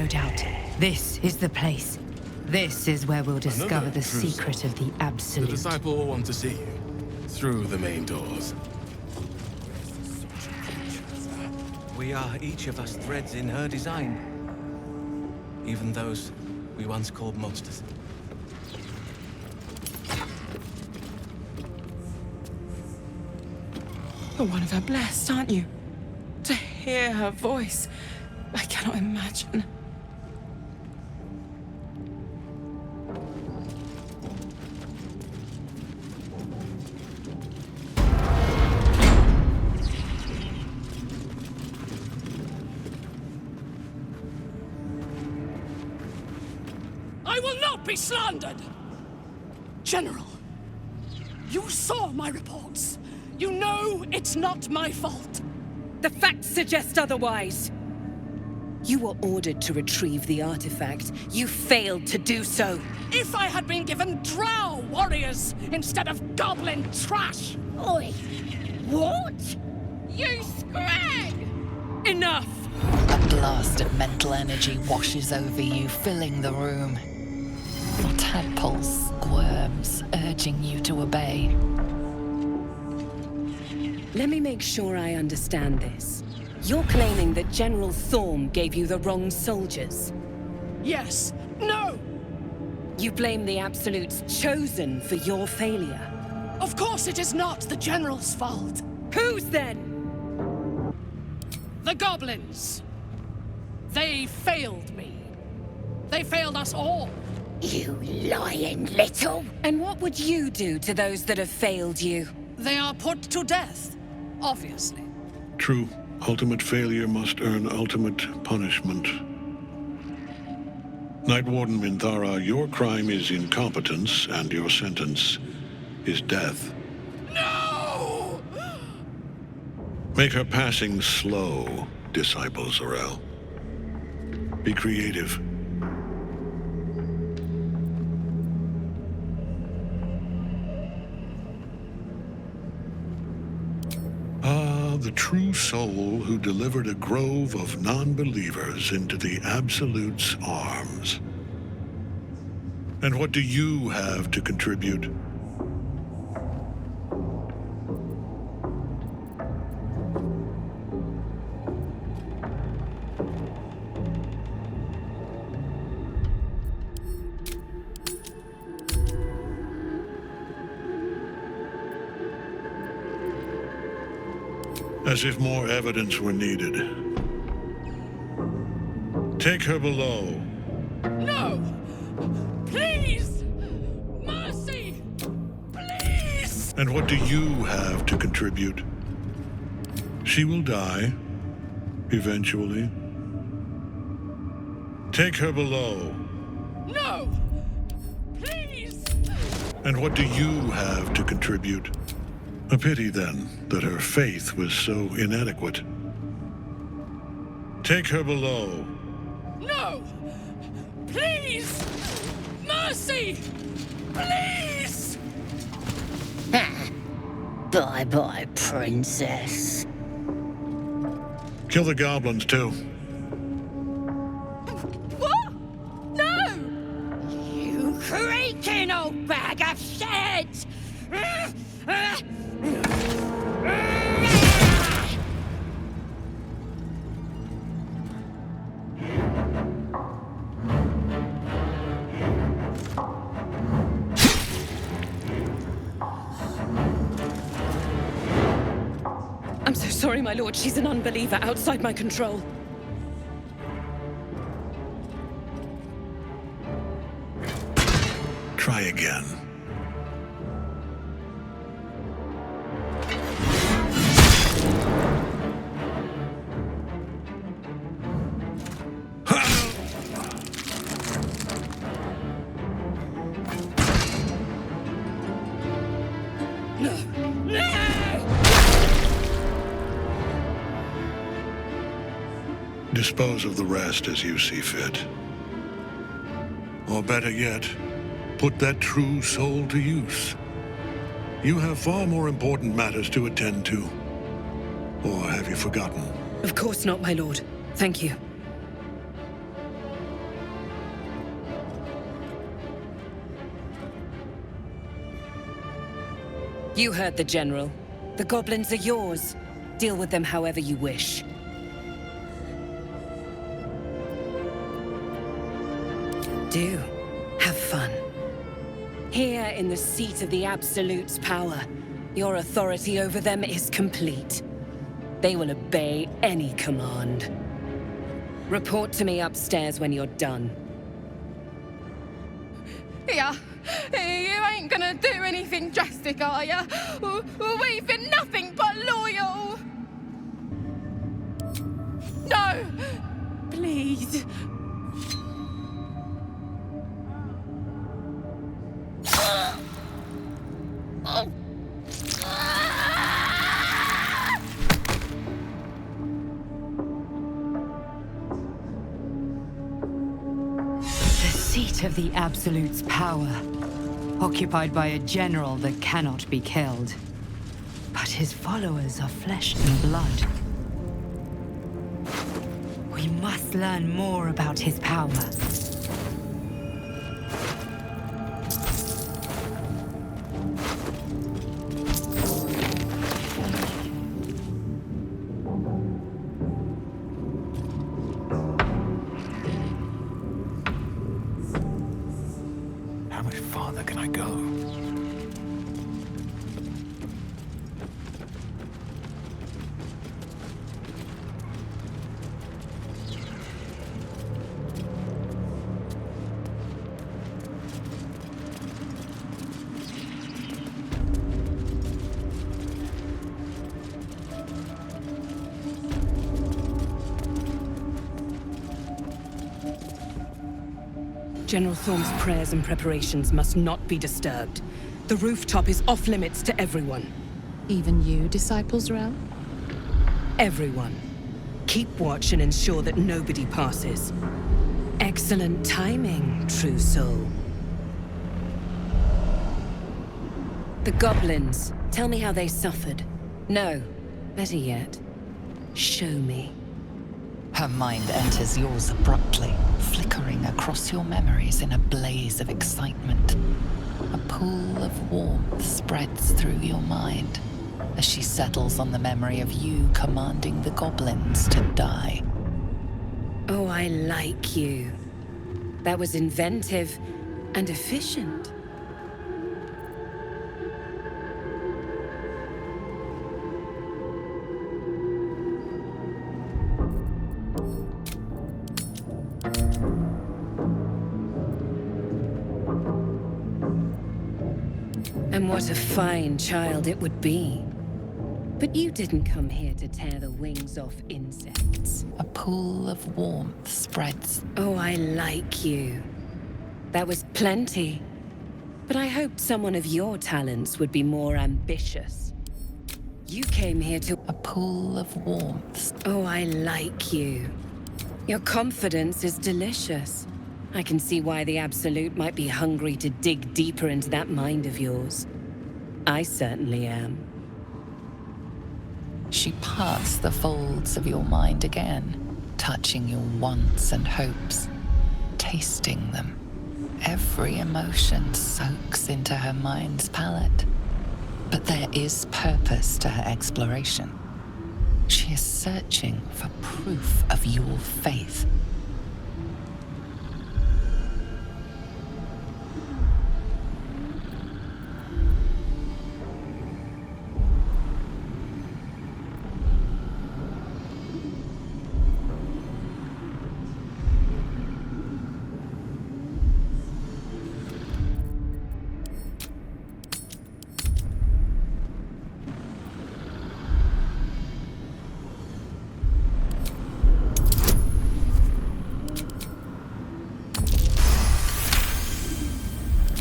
doubt. This is the place. This is where we'll discover the secret of the Absolute. The disciple will want to see you through the main doors. We are each of us threads in her design. Even those we once called monsters. You're one of her blessed, aren't you? To hear her voice, I cannot imagine. I will not be slandered! General, you saw my reports. You know it's not my fault. The facts suggest otherwise. You were ordered to retrieve the artifact. You failed to do so. If I had been given drow warriors instead of goblin trash! Oi! What? You scrag! Enough! A blast of mental energy washes over you, filling the room. Your tadpole squirms, urging you to obey. Let me make sure I understand this. You're claiming that General Thorm gave you the wrong soldiers. Yes. No! You blame the Absolute's Chosen for your failure. Of course it is not the General's fault. Whose then? The goblins. They failed me. They failed us all. You lying little... And what would you do to those that have failed you? They are put to death, obviously. True. Ultimate failure must earn ultimate punishment. Night Warden Minthara, your crime is incompetence, and your sentence is death. No! Make her passing slow, Disciple Zorel. Be creative. The true soul who delivered a grove of non-believers into the Absolute's arms. And what do you have to contribute? As if more evidence were needed. Take her below. No! Please! Mercy! Please! And what do you have to contribute? She will die, eventually. Take her below. No! Please! And what do you have to contribute? A pity, then, that her faith was so inadequate. Take her below. No! Please! Mercy! Please! Bye-bye, princess. Kill the goblins, too. What? No! You creaking old bag of shit! I'm so sorry, my lord. She's an unbeliever outside my control. Try again. Dispose of the rest as you see fit. Or better yet, put that true soul to use. You have far more important matters to attend to. Or have you forgotten? Of course not, my lord. Thank you. You heard the General. The goblins are yours. Deal with them however you wish. Do. Have fun. Here in the seat of the Absolute's power, your authority over them is complete. They will obey any command. Report to me upstairs when you're done. Yeah, you ain't gonna do anything drastic, are ya? We've been nothing but loyal! No! Please. Seat of the Absolute's power, occupied by a general that cannot be killed. But his followers are flesh and blood. We must learn more about his power. How much farther can I go? General Thorm's prayers and preparations must not be disturbed. The rooftop is off limits to everyone. Even you, Disciples Realm? Everyone. Keep watch and ensure that nobody passes. Excellent timing, true soul. The goblins. Tell me how they suffered. No, better yet, show me. Her mind enters yours abruptly, flickering across your memories in a blaze of excitement. A pool of warmth spreads through your mind as she settles on the memory of you commanding the goblins to die. Oh, I like you. That was inventive and efficient. And what a fine child it would be. But you didn't come here to tear the wings off insects. A pool of warmth spreads. Oh, I like you. That was plenty. But I hoped someone of your talents would be more ambitious. You came here to... A pool of warmth. Oh, I like you. Your confidence is delicious. I can see why the Absolute might be hungry to dig deeper into that mind of yours. I certainly am. She parts the folds of your mind again, touching your wants and hopes, tasting them. Every emotion soaks into her mind's palette. But there is purpose to her exploration. She is searching for proof of your faith.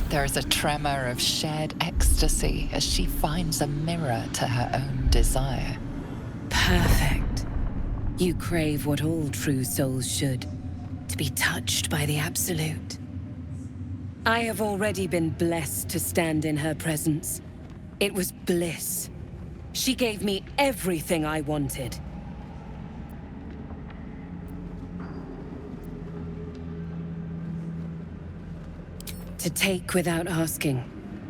There is a tremor of shared ecstasy as she finds a mirror to her own desire. Perfect. You crave what all true souls should, to be touched by the Absolute. I have already been blessed to stand in her presence. It was bliss. She gave me everything I wanted. To take without asking,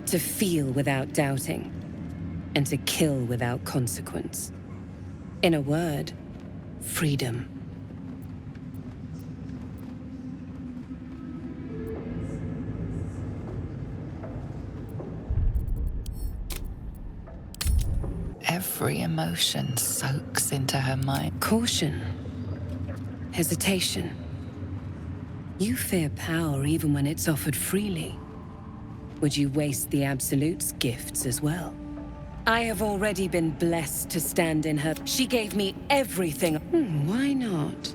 to feel without doubting. and to kill without consequence. In a word, freedom. Every emotion soaks into her mind. Caution. Hesitation. You fear power even when it's offered freely. Would you waste the Absolute's gifts as well? I have already been blessed to stand in her. She gave me everything. Why not?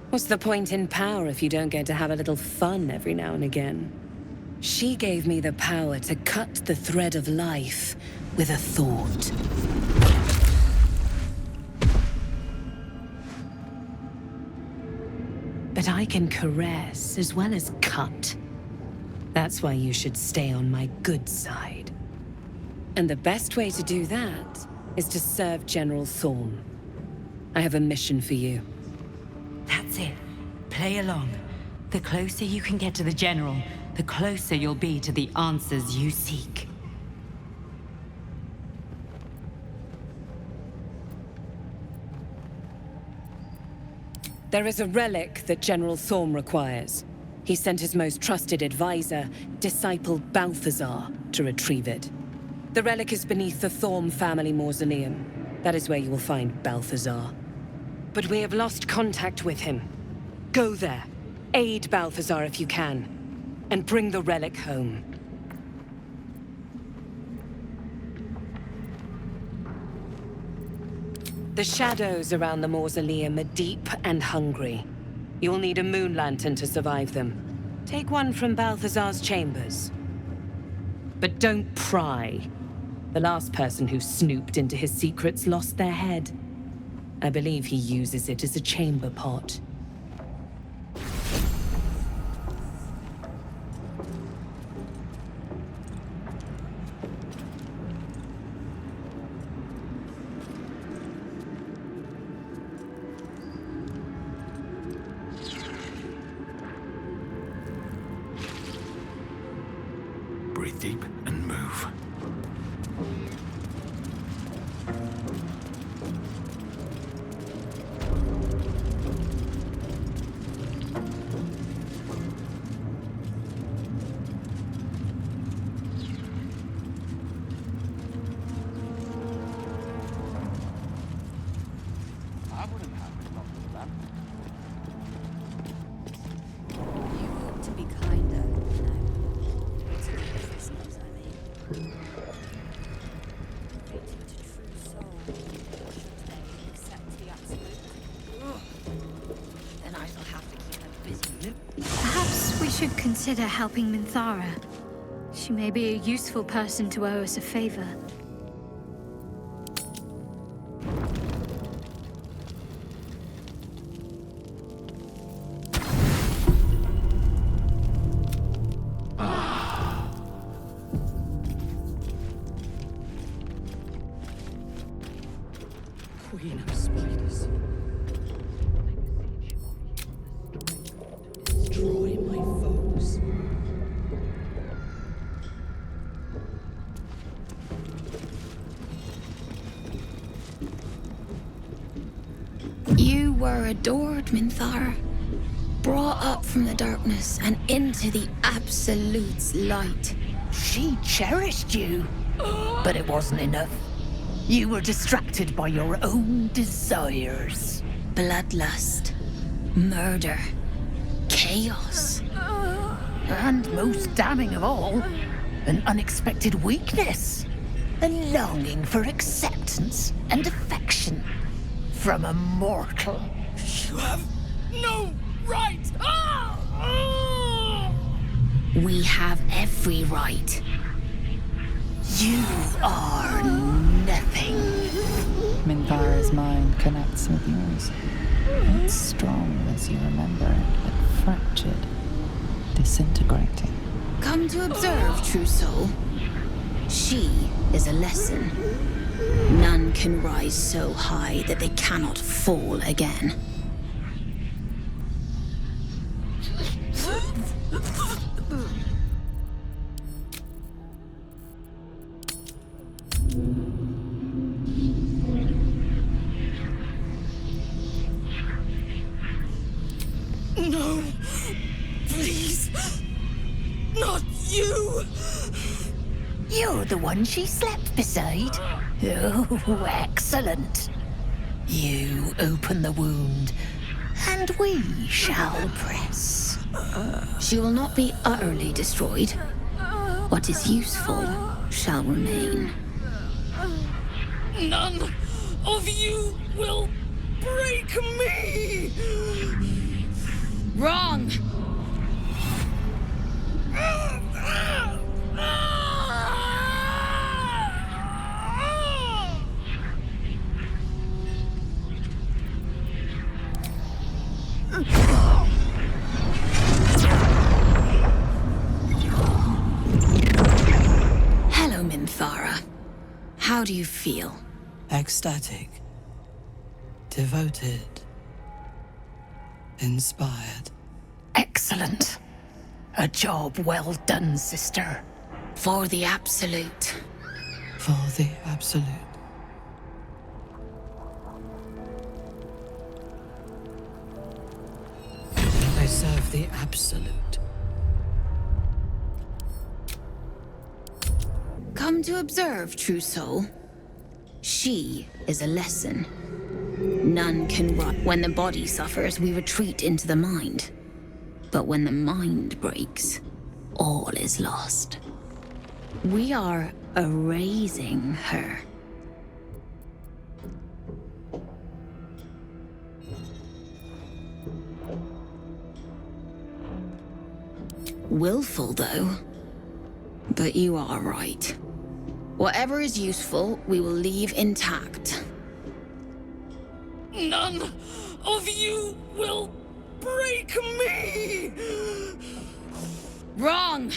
What's the point in power if you don't get to have a little fun every now and again? She gave me the power to cut the thread of life with a thought. But I can caress as well as cut. That's why you should stay on my good side. And the best way to do that is to serve General Thorm. I have a mission for you. That's it. Play along. The closer you can get to the General, the closer you'll be to the answers you seek. There is a relic that General Thorm requires. He sent his most trusted advisor, disciple Balthazar, to retrieve it. The relic is beneath the Thorm family mausoleum. That is where you will find Balthazar. But we have lost contact with him. Go there, aid Balthazar if you can, and bring the relic home. The shadows around the mausoleum are deep and hungry. You'll need a moon lantern to survive them. Take one from Balthazar's chambers. But don't pry. The last person who snooped into his secrets lost their head. I believe he uses it as a chamber pot. Breathe deep and move. Perhaps we should consider helping Minthara. She may be a useful person to owe us a favor. Queen of spiders. Destroy my foes. You were adored, Minthara. Brought up from the darkness and into the Absolute's light. She cherished you, but it wasn't enough. You were distracted by your own desires. Bloodlust, murder, chaos. And most damning of all, an unexpected weakness. A longing for acceptance and affection from a mortal. You have no right! We have every right. You are nothing. Minthara's mind connects with yours. Not strong as you remember it, but fractured, disintegrating. Come to observe, true soul. She is a lesson. None can rise so high that they cannot fall again. No! Please! Not you! You're the one she slept beside? Oh, excellent. You open the wound, and we shall press. She will not be utterly destroyed. What is useful shall remain. None of you will break me! Wrong! Hello, Minthara. How do you feel? Ecstatic. Devoted. Inspired. Excellent. A job well done, sister. For the Absolute. For the Absolute. I serve the Absolute. Come to observe, true soul. She is a lesson. None can run. When the body suffers, we retreat into the mind. But when the mind breaks, all is lost. We are erasing her. Willful, though. But you are right. Whatever is useful, we will leave intact. None of you will break me! Wrong!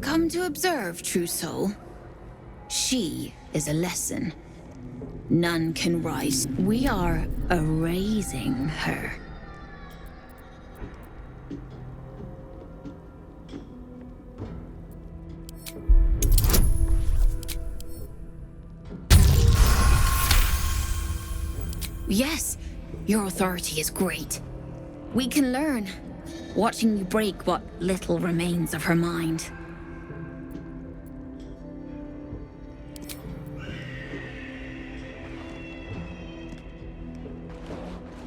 Come to observe, true soul. She is a lesson. None can rise. We are erasing her. Yes, your authority is great. We can learn, watching you break what little remains of her mind.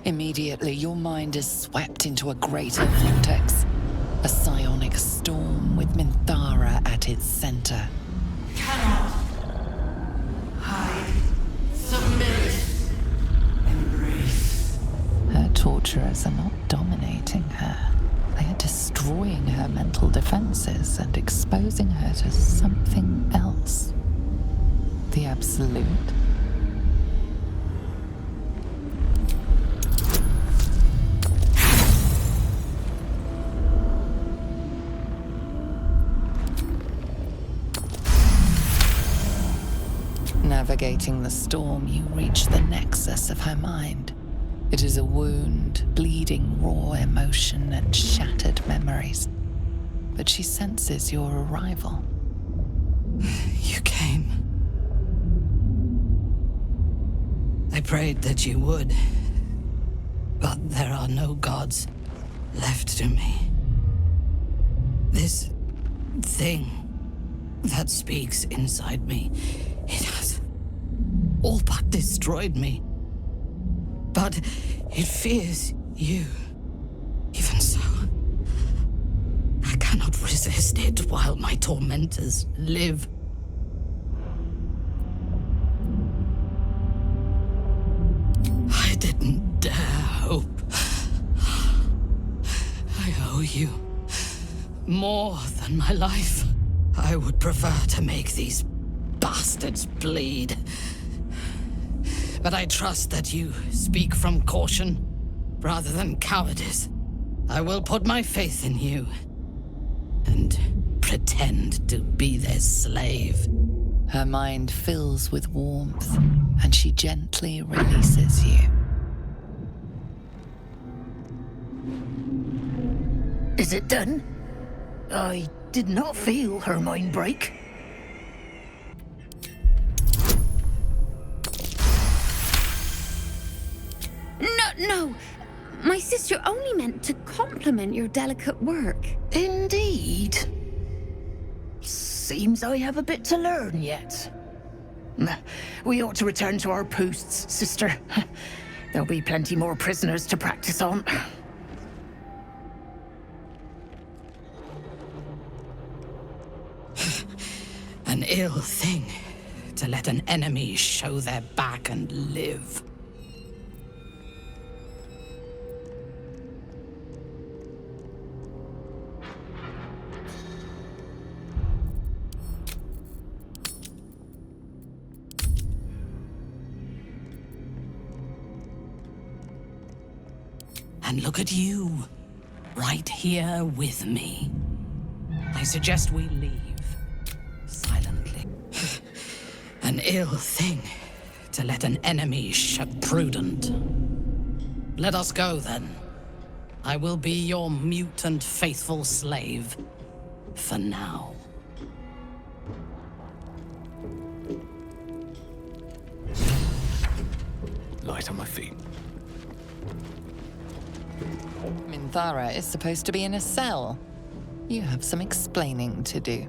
Immediately, your mind is swept into a greater vortex. A psionic storm with Minthara at its center. Cannot hide. Submit. Embrace. Her torturers are not dominating her. They are destroying her mental defenses and exposing her to something else. The Absolute. Navigating the storm, you reach the nexus of her mind. It is a wound, bleeding raw emotion and shattered memories. But she senses your arrival. You came. I prayed that you would. But there are no gods left to me. This thing that speaks inside me, it has all but destroyed me. But it fears you. Even so, I cannot resist it while my tormentors live. I didn't dare hope. I owe you more than my life. I would prefer to make these bastards bleed. But I trust that you speak from caution rather than cowardice. I will put my faith in you and pretend to be their slave. Her mind fills with warmth, and she gently releases you. Is it done? I did not feel her mind break. No, my sister only meant to compliment your delicate work. Indeed. Seems I have a bit to learn yet. We ought to return to our posts, sister. There'll be plenty more prisoners to practice on. An ill thing to let an enemy show their back and live. And look at you, right here with me. I suggest we leave, silently. An ill thing to let an enemy prudent. Let us go, then. I will be your mute and faithful slave, for now. Light on my feet. Minthara is supposed to be in a cell. You have some explaining to do.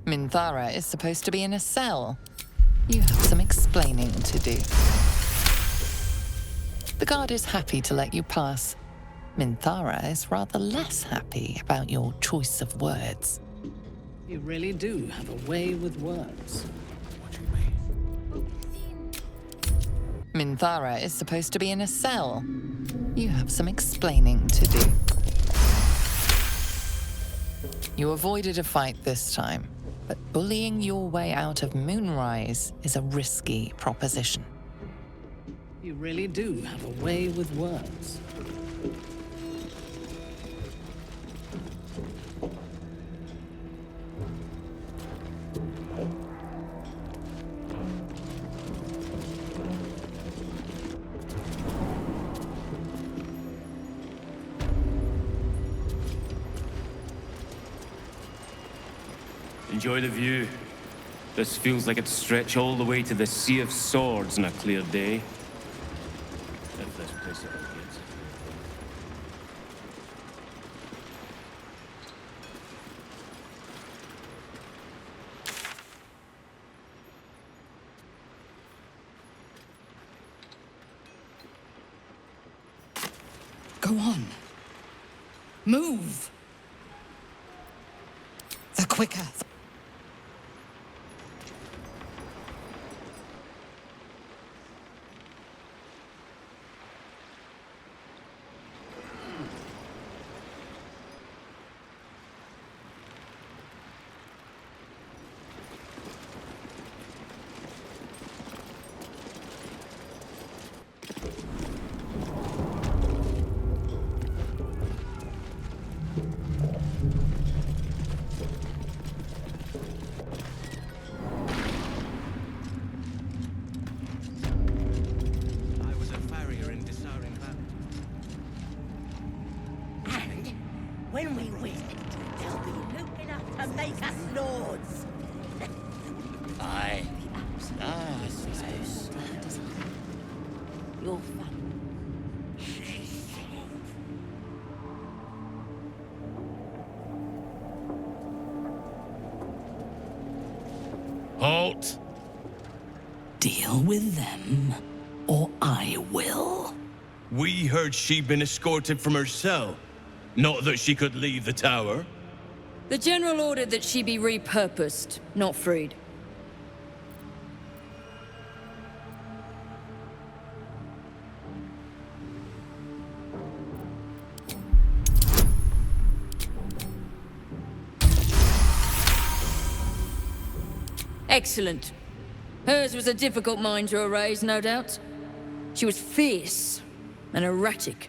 Minthara is supposed to be in a cell. You have some explaining to do. The guard is happy to let you pass. Minthara is rather less happy about your choice of words. You really do have a way with words. Minthara is supposed to be in a cell. You have some explaining to do. You avoided a fight this time, but bullying your way out of Moonrise is a risky proposition. You really do have a way with words. Enjoy the view. This feels like it'd stretch all the way to the Sea of Swords on a clear day. If this place ever gets it. Go on. Move! The quicker. When we win, they'll be loot enough to make us lords. Aye. I suppose. You're fun. Halt! Deal with them, or I will. We heard she'd been escorted from her cell. Not that she could leave the tower. The General ordered that she be repurposed, not freed. Excellent. Hers was a difficult mind to erase, no doubt. She was fierce and erratic.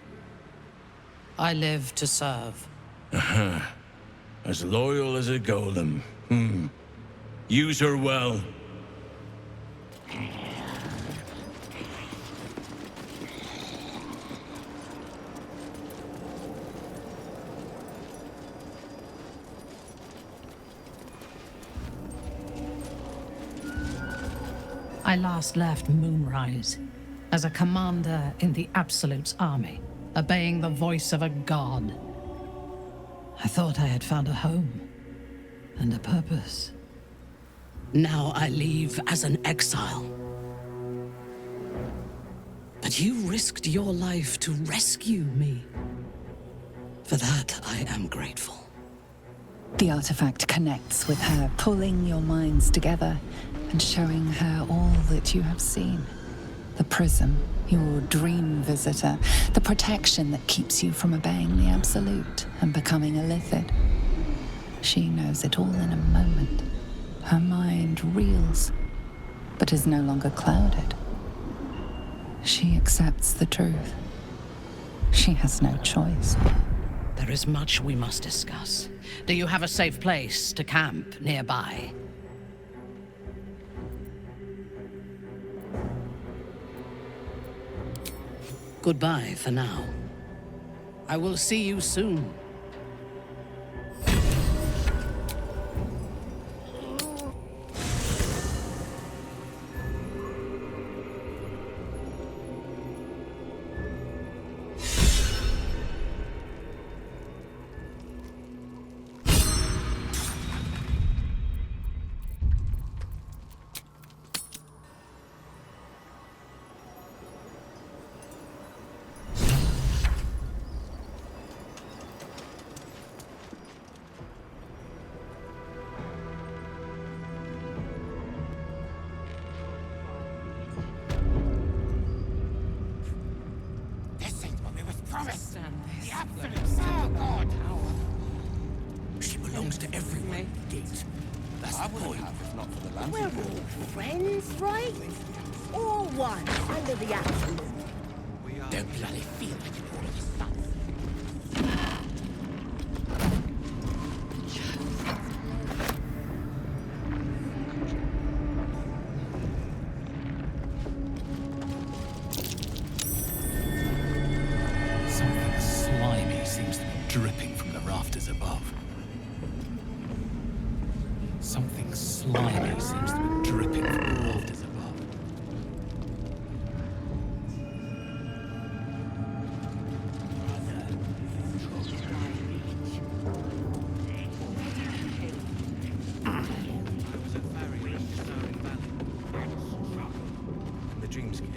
I live to serve. As loyal as a golem. Use her well. I last left Moonrise as a commander in the Absolute's army, obeying the voice of a god. I thought I had found a home and a purpose. Now I leave as an exile. But you risked your life to rescue me. For that, I am grateful. The artifact connects with her, pulling your minds together and showing her all that you have seen. The prism, your dream visitor, the protection that keeps you from obeying the Absolute and becoming a Lithid. She knows it all in a moment. Her mind reels, but is no longer clouded. She accepts the truth. She has no choice. There is much we must discuss. Do you have a safe place to camp nearby? Goodbye for now. I will see you soon. She belongs to everyone. Gate. That's the point. We're all friends, right? All one under the Absolute. Don't bloody feel like an order of stuff. Something slimy seems to be dripping from the rafters above. Something slimy seems to be dripping from the rafters above. The dreamscape.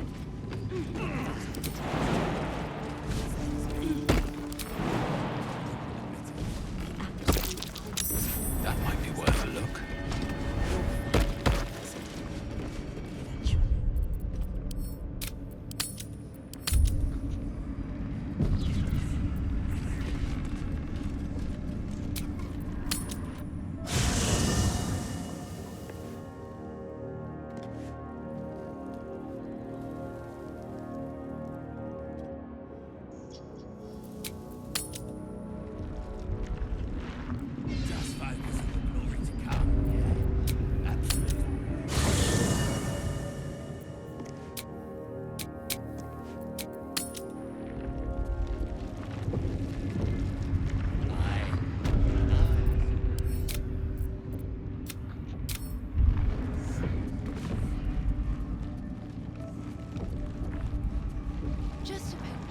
That might be worth a look.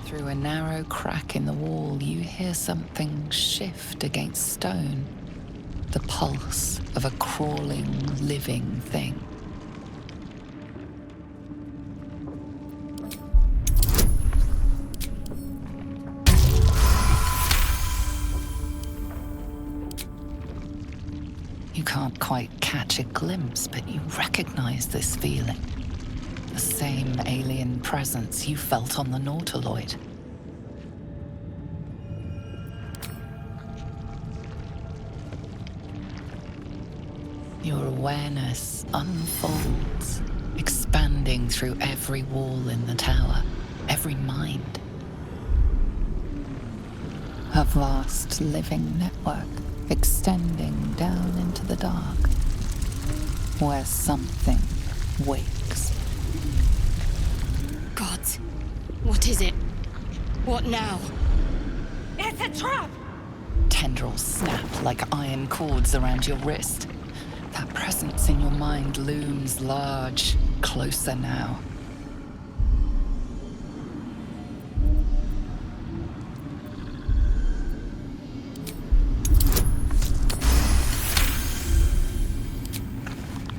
Through a narrow crack in the wall, you hear something shift against stone. The pulse of a crawling, living thing. You can't quite catch a glimpse, but you recognize this feeling. The same alien presence you felt on the Nautiloid. Your awareness unfolds, expanding through every wall in the tower, every mind. A vast living network extending down into the dark. where something wakes. Gods, what is it? What now? It's a trap! Tendrils snap like iron cords around your wrist. That presence in your mind looms large, closer now.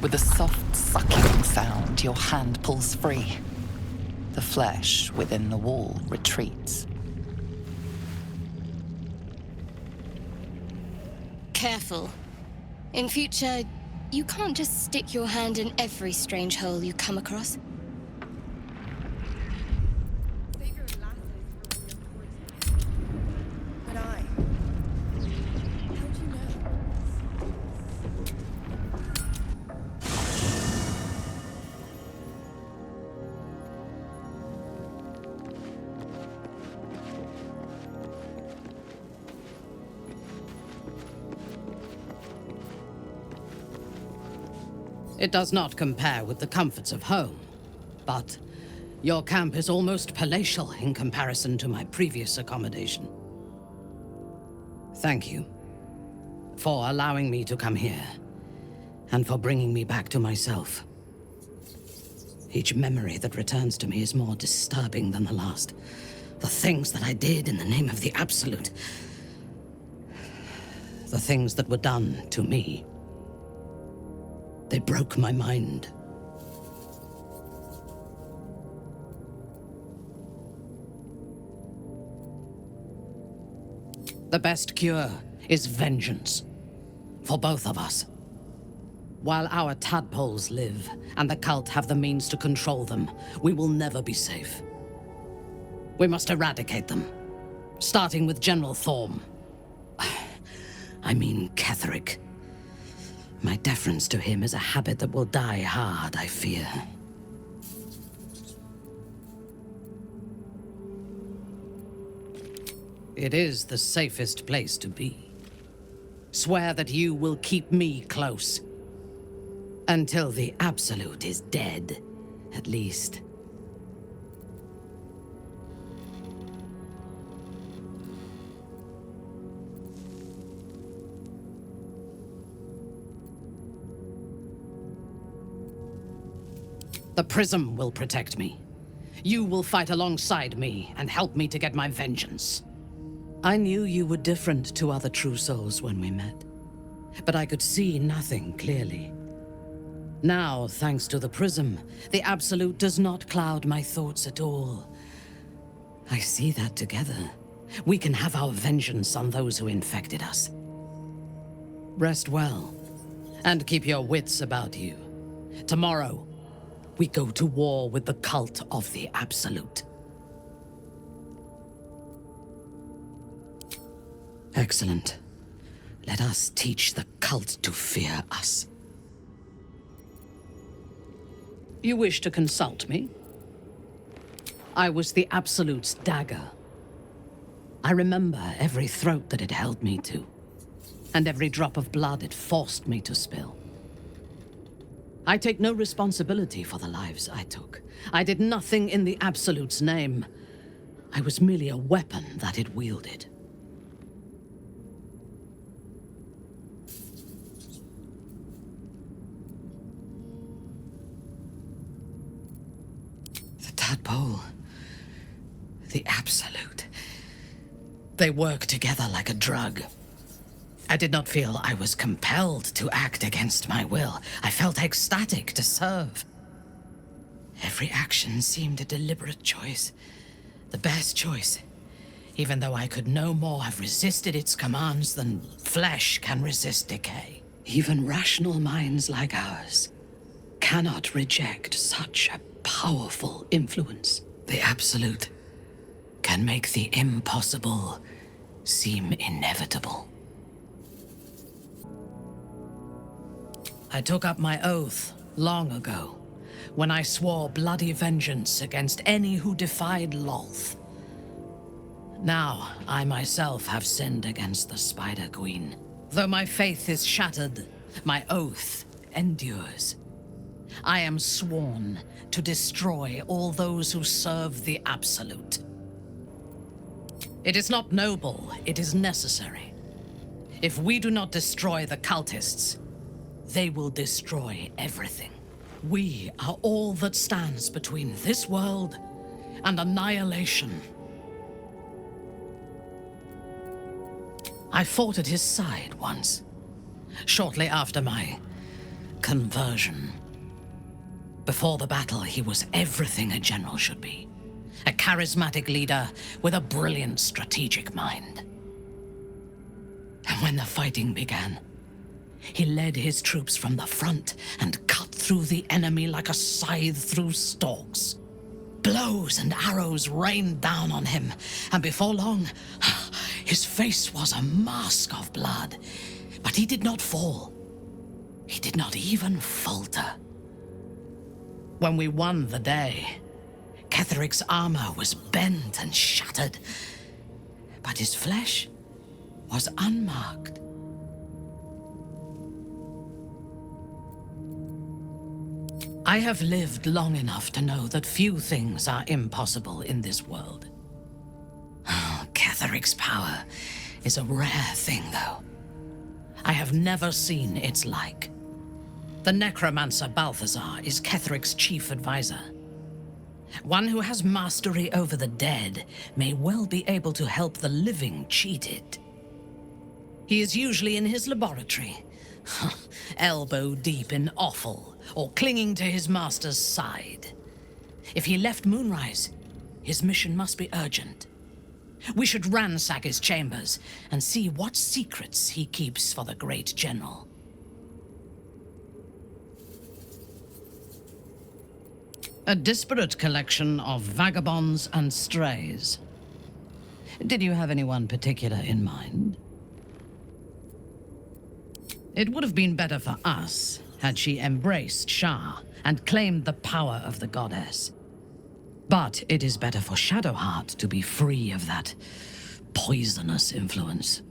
With a soft sucking sound, your hand pulls free. The flesh within the wall retreats. Careful. In future, you can't just stick your hand in every strange hole you come across. But I... How'd you know? It does not compare with the comforts of home, but your camp is almost palatial in comparison to my previous accommodation. Thank you for allowing me to come here, and for bringing me back to myself. Each memory that returns to me is more disturbing than the last. The things that I did in the name of the Absolute. The things that were done to me. They broke my mind. The best cure is vengeance. For both of us. While our tadpoles live, and the cult have the means to control them, we will never be safe. We must eradicate them. Starting with General Thorm. I mean Ketheric. My deference to him is a habit that will die hard, I fear. It is the safest place to be. Swear that you will keep me close. Until the Absolute is dead, at least. The Prism will protect me. You will fight alongside me and help me to get my vengeance. I knew you were different to other true souls when we met, but I could see nothing clearly. Now, thanks to the Prism, the Absolute does not cloud my thoughts at all. I see that together, we can have our vengeance on those who infected us. Rest well, and keep your wits about you. Tomorrow, we go to war with the cult of the Absolute. Excellent. Let us teach the cult to fear us. You wish to consult me? I was the Absolute's dagger. I remember every throat that it held me to, and every drop of blood it forced me to spill. I take no responsibility for the lives I took. I did nothing in the Absolute's name. I was merely a weapon that it wielded. The tadpole, the Absolute, they work together like a drug. I did not feel I was compelled to act against my will. I felt ecstatic to serve. Every action seemed a deliberate choice. The best choice. Even though I could no more have resisted its commands than flesh can resist decay. Even rational minds like ours cannot reject such a powerful influence. The Absolute can make the impossible seem inevitable. I took up my oath long ago, when I swore bloody vengeance against any who defied Lolth. Now, I myself have sinned against the Spider Queen. Though my faith is shattered, my oath endures. I am sworn to destroy all those who serve the Absolute. It is not noble, it is necessary. If we do not destroy the cultists, they will destroy everything. We are all that stands between this world and annihilation. I fought at his side once, shortly after my conversion. Before the battle, he was everything a general should be. A charismatic leader with a brilliant strategic mind. And when the fighting began, he led his troops from the front and cut through the enemy like a scythe through stalks. Blows and arrows rained down on him, and before long, his face was a mask of blood. But he did not fall. He did not even falter. When we won the day, Ketheric's armor was bent and shattered, but his flesh was unmarked. I have lived long enough to know that few things are impossible in this world. Ketheric's power is a rare thing, though. I have never seen its like. The necromancer Balthazar is Ketheric's chief advisor. One who has mastery over the dead may well be able to help the living cheated. He is usually in his laboratory, elbow deep in offal, or clinging to his master's side. If he left Moonrise, his mission must be urgent. We should ransack his chambers and see what secrets he keeps for the great general. A disparate collection of vagabonds and strays. Did you have anyone particular in mind? It would have been better for us had she embraced Shah and claimed the power of the goddess. But it is better for Shadowheart to be free of that poisonous influence.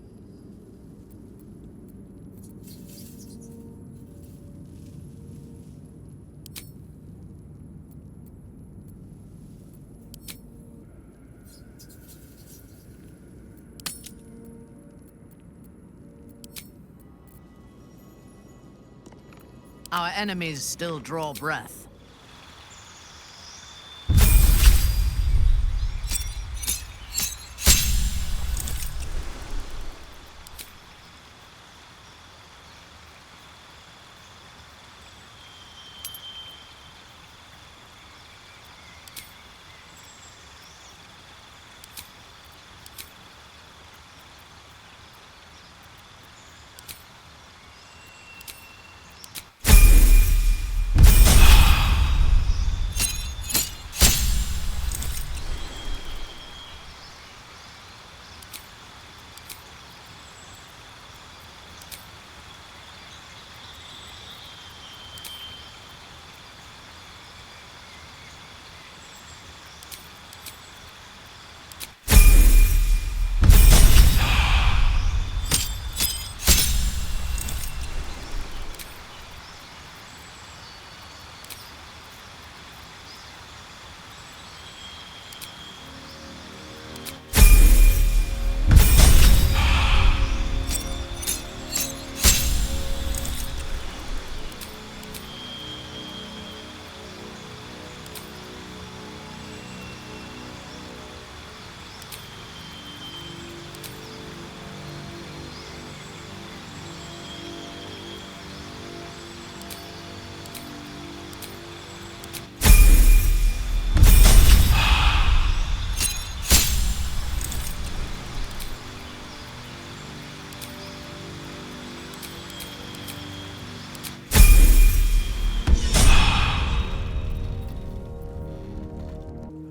Our enemies still draw breath.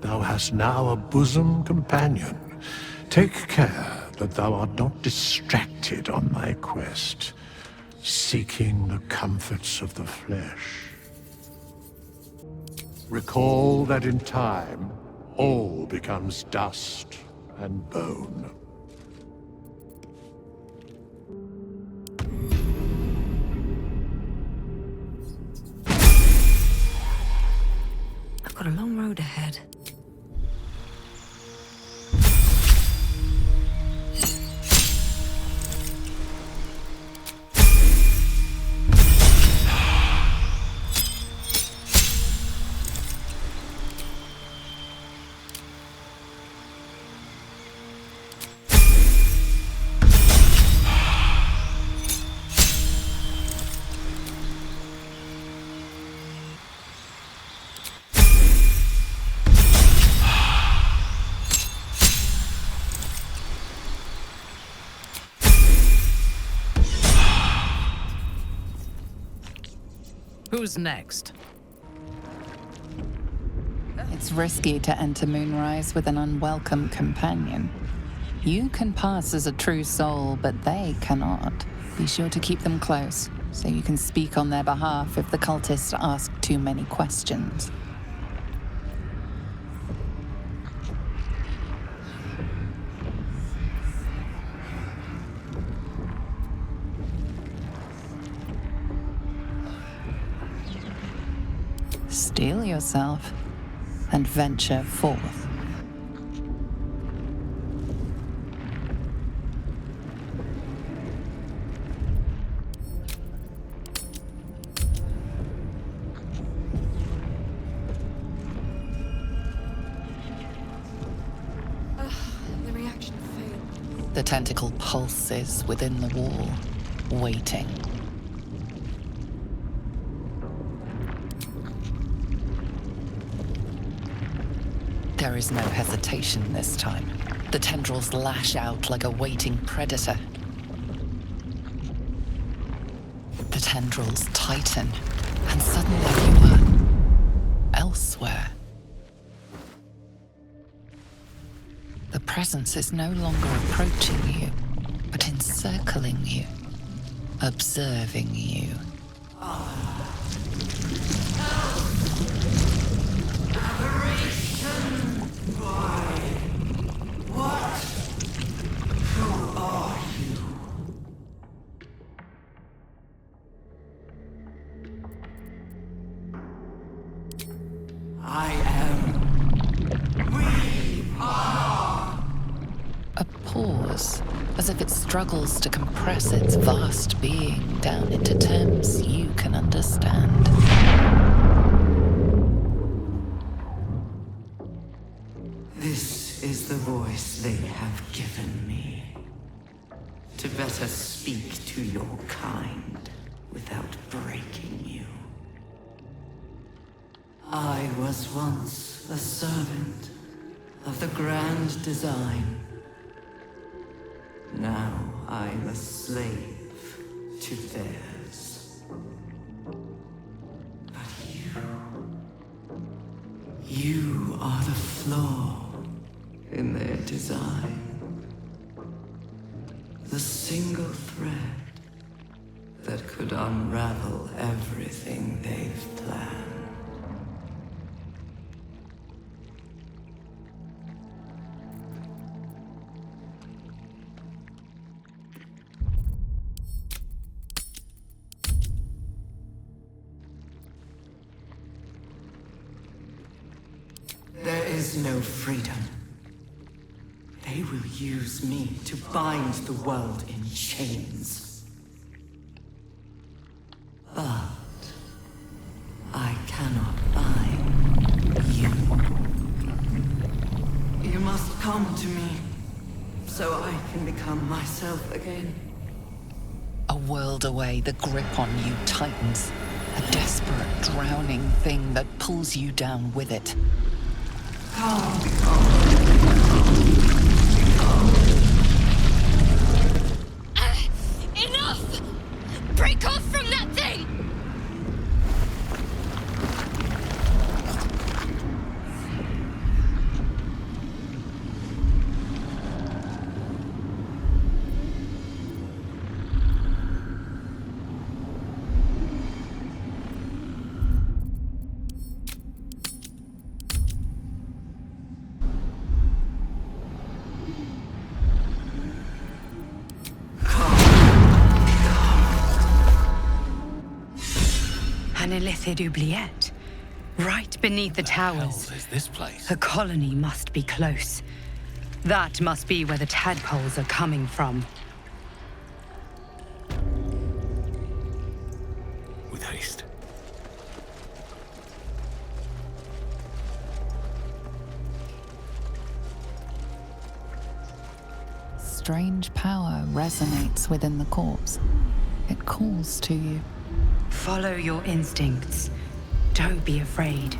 Thou hast now a bosom companion. Take care that thou art not distracted on thy quest, seeking the comforts of the flesh. Recall that in time, all becomes dust and bone. Who's next? It's risky to enter Moonrise with an unwelcome companion. You can pass as a true soul, but they cannot. Be sure to keep them close, so you can speak on their behalf if the cultists ask too many questions. Steel yourself and venture forth. The reaction failed. The tentacle pulses within the wall, waiting. There is no hesitation this time. The tendrils lash out like a waiting predator. The tendrils tighten, and suddenly you are elsewhere. The presence is no longer approaching you, but encircling you, observing you. I am. We are. A pause, as if it struggles to compress its vast being down into terms you can understand. This is the voice they have given me. To better speak to your kind without breaking you. I was once a servant of the grand design. Now I'm a slave to theirs. But you are the flaw in their design. The single thread that could unravel everything they've planned. There is no freedom. They will use me to bind the world in chains. But I cannot bind you. You must come to me, so I can become myself again. A world away, the grip on you tightens. A desperate, drowning thing that pulls you down with it. Enough! Break off from that thing! An illithid oubliette. Right beneath the towers. Is this place? A colony must be close. That must be where the tadpoles are coming from. With haste. Strange power resonates within the corpse. It calls to you. Follow your instincts. Don't be afraid.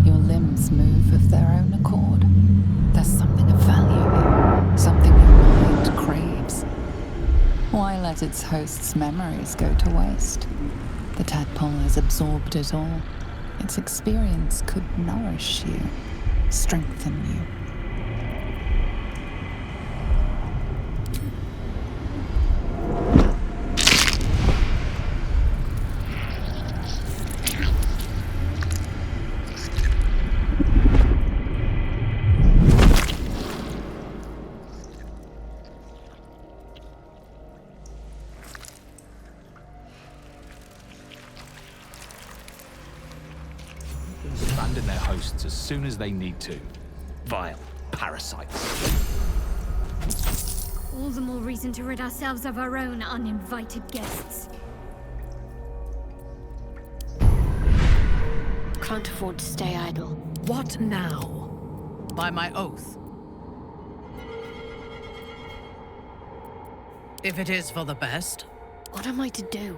Your limbs move of their own accord. There's something of value here, something your mind let its host's memories go to waste. The tadpole has absorbed it all. Its experience could nourish you, strengthen you. Abandon their hosts as soon as they need to. Vile parasites. All the more reason to rid ourselves of our own uninvited guests. Can't afford to stay idle. What now? By my oath. If it is for the best. What am I to do?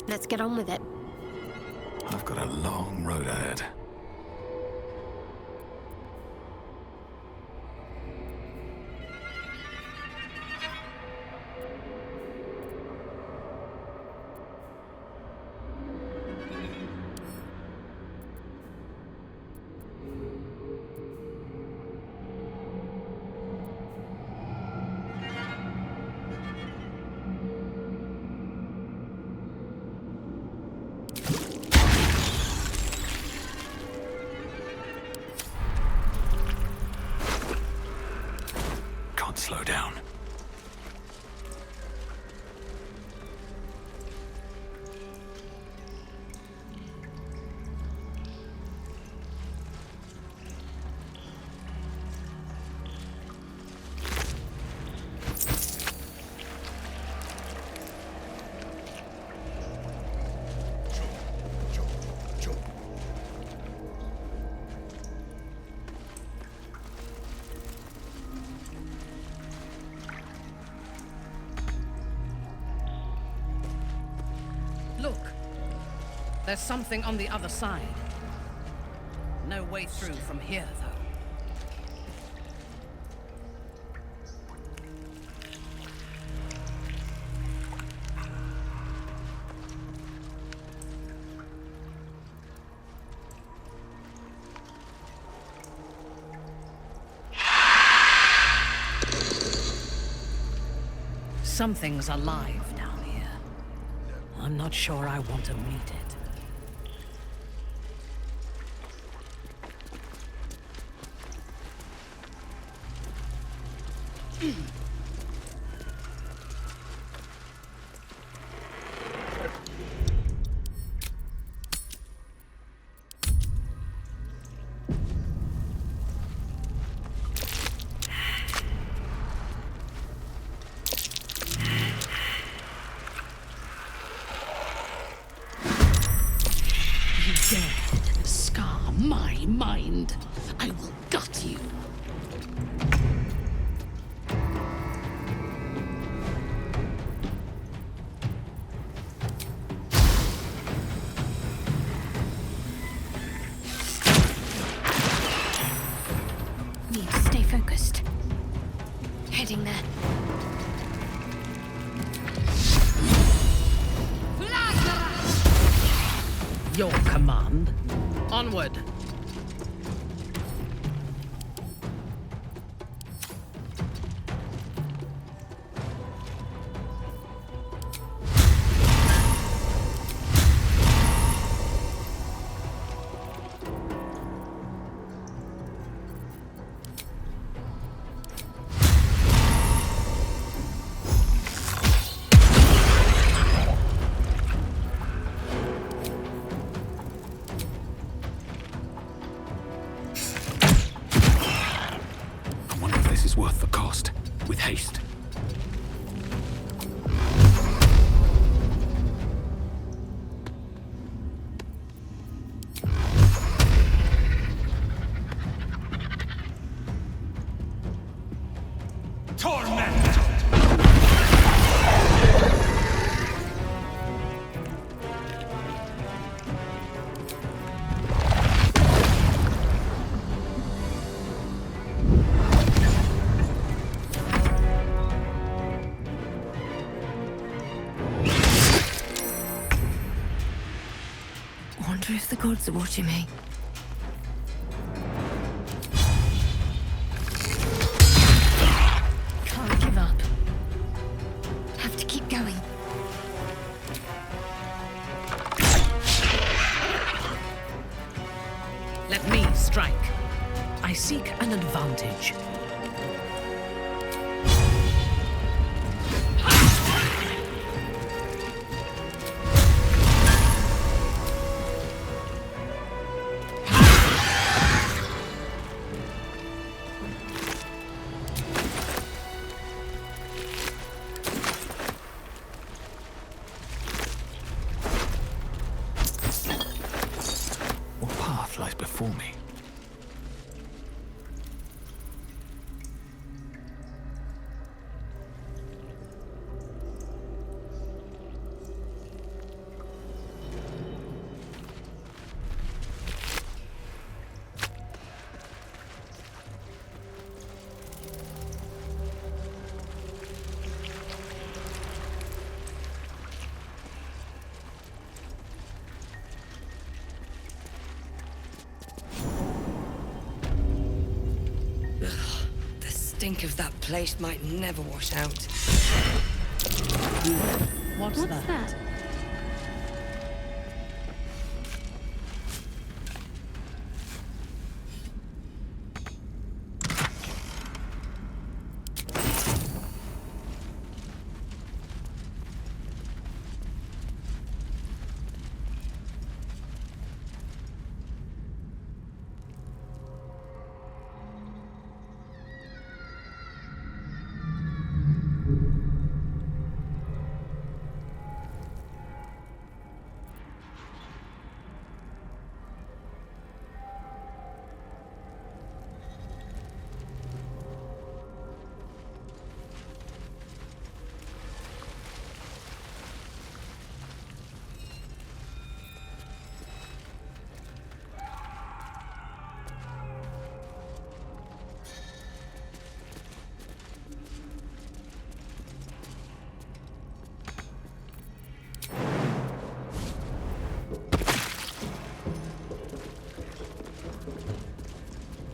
Let's get on with it. I've got a long road ahead. Slow down. Look, there's something on the other side. No way through from here, though. Something's alive down here. I'm not sure I want to meet it. Dead. Scar my mind. I will gut you. Need to stay focused. Heading there. Your command. Onward. Is worth the cost. With haste. Torment! Wonder if the gods are watching me. Can't give up. Have to keep going. Let me strike. I seek an advantage. What path lies before me? The stink of that place might never wash out. What's that?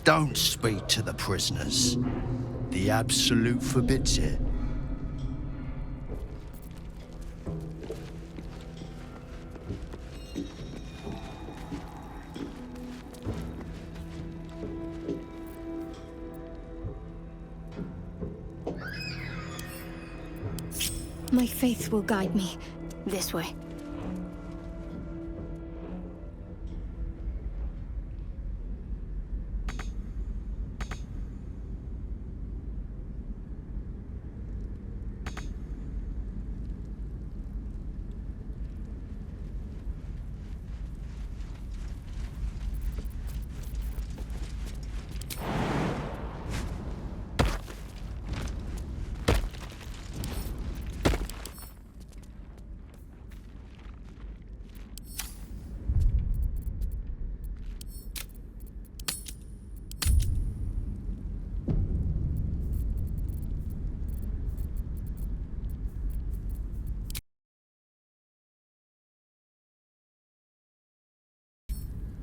Don't speak to the prisoners. The Absolute forbids it. My faith will guide me. This way.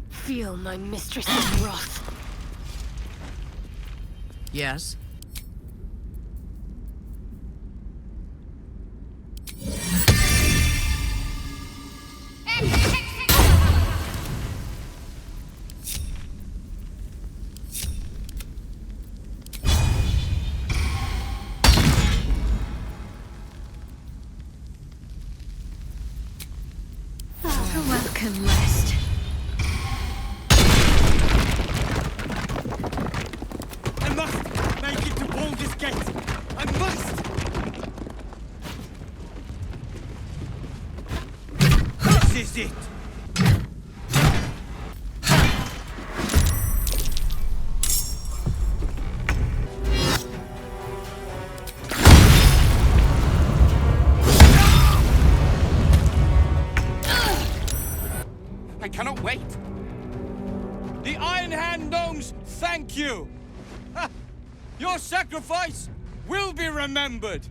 Feel my mistress's wrath. Yes? A welcome rest. I must make it to Baldur's Gate. I must! This is it. I cannot wait. The Iron Hand Gnomes thank you. Ha! Your sacrifice will be remembered.